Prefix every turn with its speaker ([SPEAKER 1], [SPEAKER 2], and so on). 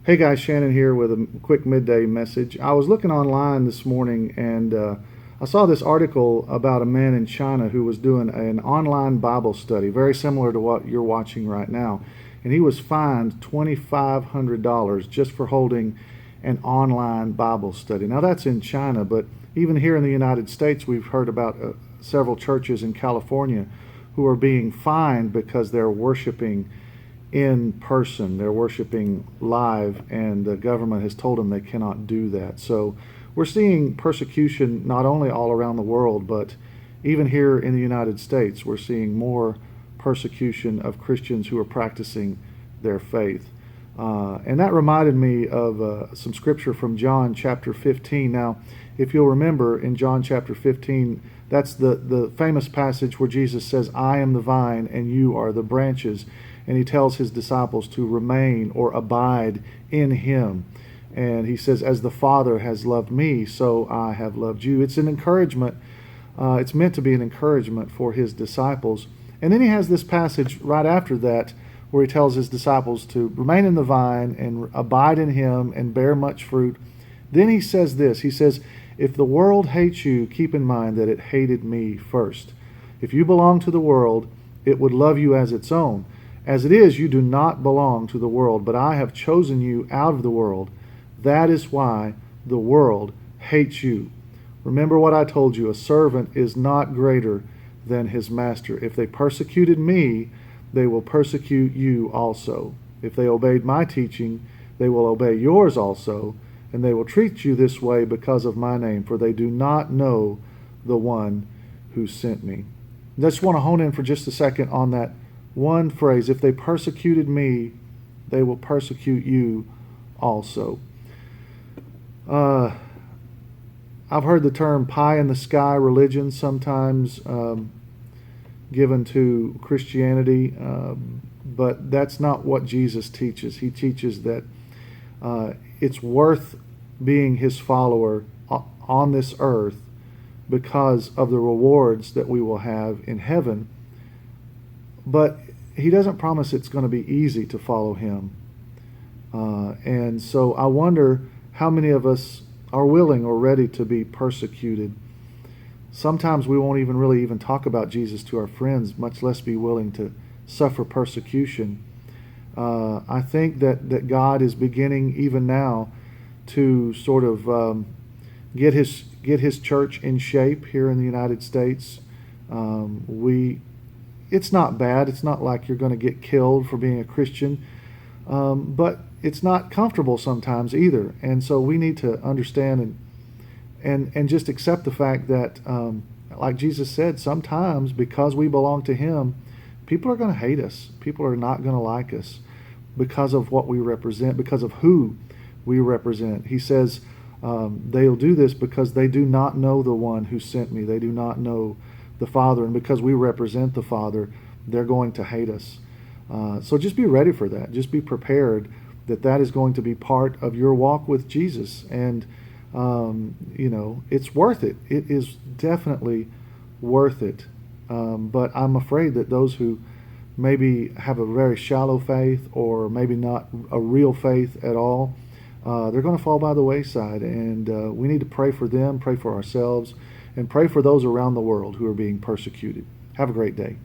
[SPEAKER 1] Hey guys, Shannon here with a quick midday message. I was looking online this morning and I saw this article about a man in China who was doing an online Bible study, very similar to what you're watching right now. And he was fined $2,500 just for holding an online Bible study. Now that's in China, but even here in the United States, we've heard about several churches in California who are being fined because they're worshiping in person. They're worshiping live, and the government has told them they cannot do that. So we're seeing persecution not only all around the world, but even here in the United States, we're seeing more persecution of Christians who are practicing their faith. And that reminded me of some scripture from John chapter 15. Now, if you'll remember in John chapter 15, that's the famous passage where Jesus says, I am the vine and you are the branches. And he tells his disciples to remain or abide in him. And he says, as the Father has loved me, so I have loved you. It's an encouragement. It's meant to be an encouragement for his disciples. And then he has this passage right after that where he tells his disciples to remain in the vine and abide in him and bear much fruit. Then he says this. He says, if the world hates you, keep in mind that it hated me first. If you belong to the world, it would love you as its own. As it is, you do not belong to the world, but I have chosen you out of the world. That is why the world hates you. Remember what I told you, a servant is not greater than his master. If they persecuted me, they will persecute you also. If they obeyed my teaching, they will obey yours also, and they will treat you this way because of my name, for they do not know the one who sent me. I just want to hone in for just a second on that one phrase. If they persecuted me, they will persecute you also. I've heard the term pie in the sky religion sometimes given to Christianity, but that's not what Jesus teaches. He teaches that it's worth being his follower on this earth because of the rewards that we will have in heaven. But he doesn't promise it's going to be easy to follow him. And so I wonder how many of us are willing or ready to be persecuted. Sometimes we won't even talk about Jesus to our friends, much less be willing to suffer persecution. I think that God is beginning even now to sort of get his church in shape here in the United States. It's not bad. It's not like you're going to get killed for being a Christian. But it's not comfortable sometimes either. And so we need to understand and just accept the fact that, like Jesus said, sometimes because we belong to him, people are going to hate us. People are not going to like us because of what we represent, because of who we represent. He says they'll do this because they do not know the one who sent me. They do not know the Father, and because we represent the Father, they're going to hate us. So just be ready for that. Just be prepared that is going to be part of your walk with Jesus. And it's worth it. It is definitely worth it. But I'm afraid that those who maybe have a very shallow faith or maybe not a real faith at all, they're going to fall by the wayside. And we need to pray for them, pray for ourselves, and pray for those around the world who are being persecuted. Have a great day.